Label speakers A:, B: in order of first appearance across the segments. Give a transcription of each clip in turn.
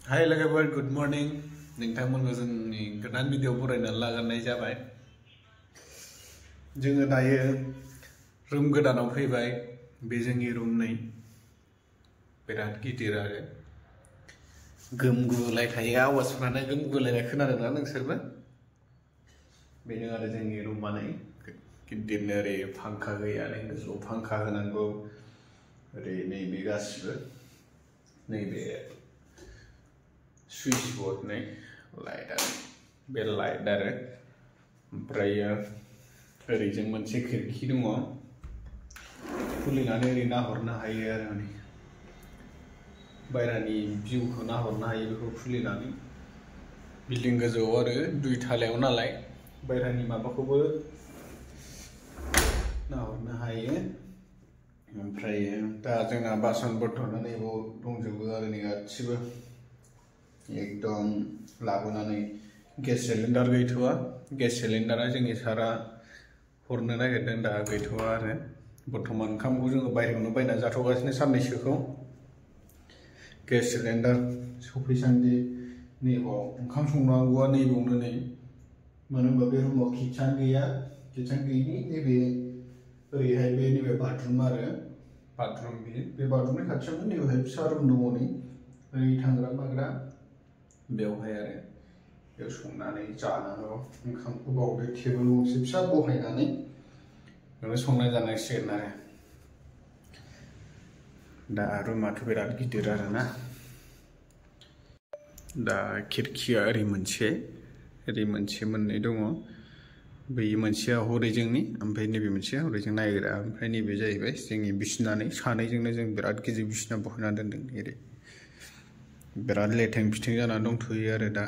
A: Hai लोगोफोर good morning नोंथांमोनखौ जोंनि गोदान भिडिअ बरायनानै लाग्रोनाय जाबाय। जोङो दायो रुम गोदानाव फैबाय। बे जोंनि रुम नै बिराद गिदिर आरो गोम गुलायखायो आवाजफ्रानो गोम गुलायनाय खोनादोंना नोंसोरबो? बेनो आरो जोंनि रुमा नै गिदिरनो ओरै फांखा गैया गोजौआव फांखा होनांगौ ओरै नैबे गासिबो नैबे स्विच बोर्ड नै लाइट आरो बे लाइट आरो ओमफ्रायो ओरैजों मोनसे खिरखि दङ खुलिनानै ओरै नाहरनो हायो आरो माने बायरानि भिउखौ नाहरनो हायो बेखौ खुलिनानै बिल्डिं गोजौआव आरो दुइ थालायाव नालाय बायरानि माबाखौबो नाहरनो हायो। ओमफ्रायो दा जोंना बासन बर्थना नैबाव दंजोबो आरो नै गासिबो एकदम लाबोनानै गेस सिलिन्डार गैथ'वा गेस सिलिन्डारा जोंनि सारा हरनो नागिरदों दा गैथ'वा आरो बर्थमान ओंखामखौ जोङो बायहेरायावनो बायना जाथ'गासिनो साननैसोखौ गेस सिलिन्डार सफैसान्दि नैबाव ओंखाम संनांगौआ नैबावनो नै मानो होनबा बे रुमाव किटचेन गैया किटचेन गैयिनि नैबे ओरैहाय बे नैबे बाथरुम आरो बाथरुम बे बाथरुमनि खाथियावनो नैबेहाय फिसा रुम दङ नै ओरै थांग्रा माग्रा बेवहाय आरो बेयाव संनानै जानांगौ ओंखामखौ बावदो टेबोल गंसे फिसा बहायनानै बेयावनो संना जानांसिगोन आरो दा रुमाथ' बिराद गिदिर आरोना दा खिरखिया ओरै मोनसे मोननै दङ बै मोनसेया हरैजोंनि ओमफ्राय नैबे मोनसेया हरैजों नायग्रा ओमफ्राय नैबे जाहैबाय जोंनि बिसिनानै सानैजोंनो जों बिराद गिदिर बिसिना बहायना दोनदों ओरै बिराद लेथें फिथें जानानै दंथ'यो आरो दा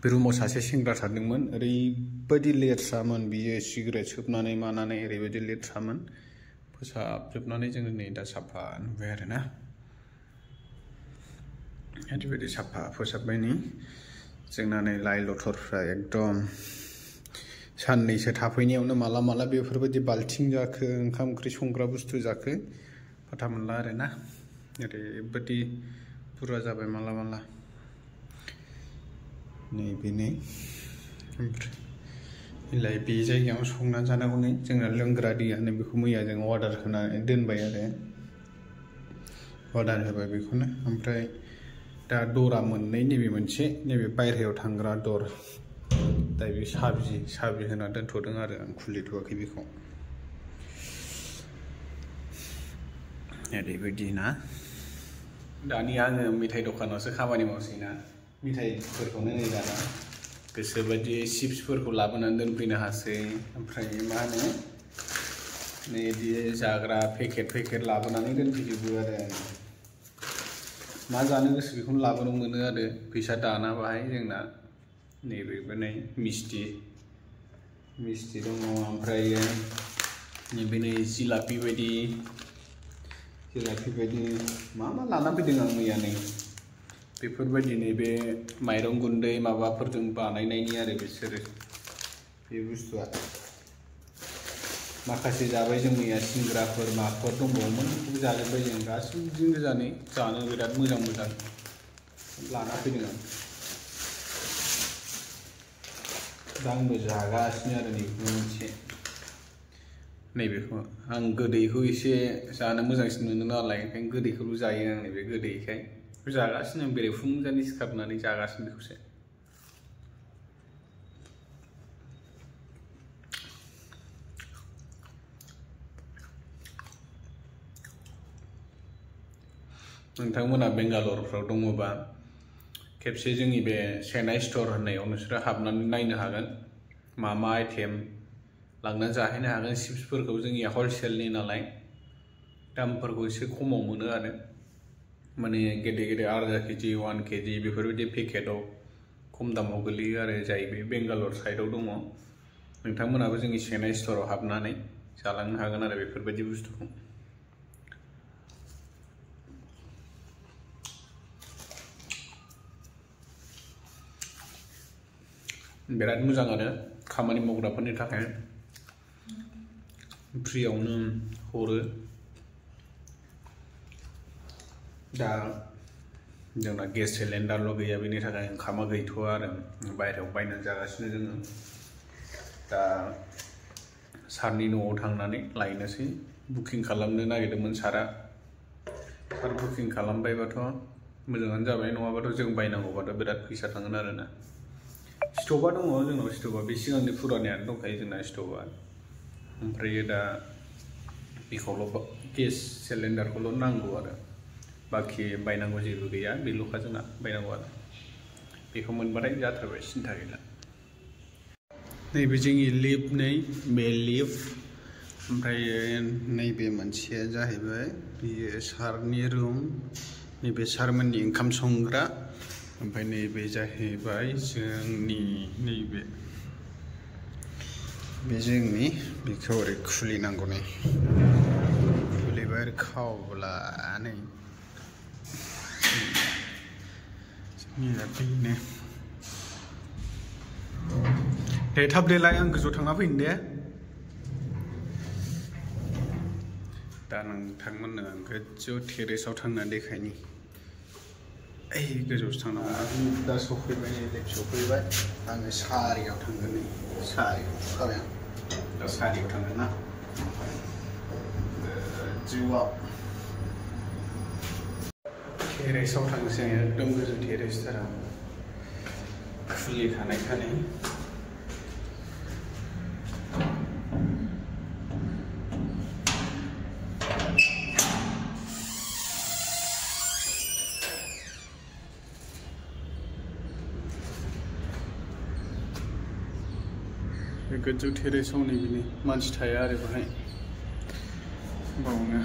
A: बे रुमाव सासे सेंग्रा थादोंमोन ओरैबायदि लेथ्रामोन बियो सिगारेट सोबनानै मानानै ओरैबायदि लेथ्रामोन फोसाबजोबनानै जोङो नै दा साफा नुबाय आरो ना ओरैबायदि साफा फोसाबबाय नै जोंना नै लाइ लथरफ्रा एकदम साननैसो थाफैनायावनो माला बेफोरबायदि बाल्थिं जाखो ओंखाम ओंख्रि संग्रा बुस्थु जाखो फाथा मोनला आरो ना ओरैबायदि बुरजा जाबाय माला नैबेनो ओमफ्राय बे जायगायाव संना जानांगौ नै जोंना लोंग्रा दैयानो बेखौ मैया जों अर्डार होनानै दोनबाय आरो अर्डार होबाय बेखौनो ओमफ्राय दा दरा मोननै नैबे मोनसे नैबे बायह्रायाव थांग्रा दर दा बे साबि होना दोनथ'दों आरो आं खुलिथ'वाखै बेखौ ओरैबायदि ना दानि आङो मेथाइ दखानावसो खामानि मावसै ना मेथाइफोरखौनो नै दाना गोसोबायदि चिप्सफोरखौ लाबोनानै दोनफैनो हासै ओमफ्राय मा होनो नै बिदि जाग्रा पेकेट लाबोनानै दोनफैजोबो आरो मा जानो गोसो बेखौनो लाबोनो मोनो आरो फैसा दाना बाहाय जोंना नैबेबो नै मिस्टि दङ ओमफ्रायो नैबे नै जिलापि बायदि मा लाना फैदों आं मैया नै बेफोरबायदि नैबे माइरं गुन्दै माबाफोरजों बानायनायनि आरो बिसोरो बे बुस्थुआ माखासे जाबाय जों मैया सिंग्राफोर माफोर दंबावोमोन बेखौबो जाजोब्बाय जों गासिबो बिदिनो गोजानै जानो बिराद मोजां लाना फैदों आं दा आंबो जागासिनो आरो नैबेखौ मोनसे नैबेखौ आं गोदैखौ एसे जानो मोजांसिन मोनो नालाय ओंखायनो गोदैखौल' जायो आं नैबे गोदैखाय जागासिनो आं बेरेफुंजानि सिखारनानै जागासिनो बेखौसो नोंथांमोना बेंगालरफ्राव दङबा खेबसे जोंनि बे चेन्नाइ स्ट'र होननायाव नोंसोरो हाबनानै नायनो हागोन मा आइटेम लांनानै जाहैनो हागोन चिप्सफोरखौ जोंनिया हलसेलनि नालाय दामफोरखौ एसे खमाव मोनो आरो माने गेदेर आधा केजि 1 केजि बेफोरबायदि पेकेटाव खम दामाव गोलैयो आरो जाय बे बेंगालर साइडआव दङ नोंथांमोनाबो जोंनि चेन्नाइ स्ट'राव हाबनानै जालांनो हागोन आरो बेफोरबायदि बुस्थुखौ बिराद मोजां आरो खामानि मावग्राफोरनि थाखाय फ्रियावनो हरो दा जोंना गेस सिलिन्डारल' गैया बेनि थाखाय ओंखामा गैथ'आ आरो बायहेरायाव बायनानै जागासिनो जोङो दा सारनि न'आव थांनानै लायनोसै बुकिं खालामनो नागिरदोंमोन सारा सार बुकिं खालामबायबाथ' मोजाङानो जाबाय नङाबाथ' जों बायनांगौबाथ' बिराद फैसा थांगोन आरोना स्ट'भआ दङ जोंनाव स्ट'भआ बे सिगांनि फुरानायानो दंखायो जोंना स्ट'भआ ओमफ्राय दा बेखौल' गेस सिलिन्डारखौल' नांगौ आरो बाखि बायनांगौ जेबो गैया बेल'खा जोंना बायनांगौ आरो बेखौ मोनबाथाय जाथारबाय सिन्था गैला नैबे जोंनि लिफ्ट नै बे लिफ्ट ओमफ्राय नैबे मोनसेया जाहैबाय बेयो सारनि रुम नैबे सारमोननि ओंखाम संग्रा ओमफ्राय नैबे जाहैबाय जोंनि नैबे बे जोंनि बेखौ ओरै खुलिनांगौ नै खुलिबाय आरो खावब्ला नै जोंनिया बेनो दे थाब देलाय आं गोजौआव थांना फैनो दे दा नोंथांमोननो आं गोजौ टेरेसआव थांनानै देखायनि ओइ गोजौआवसो थांनांगौ दा सफैबाय नै लेफ्ट सफैबाय आङो सारियाव थांगोन नै सारियाव फुखाबाय आं दा सारियाव थांगोन ना गोजौआव टेरेसआव थांसै एकदम गोजौ टेरेसथाराव खुलिखानायखानै गोजौ टेरेसआव नैबेनि मानसि थाया आरो बाहाय बावनो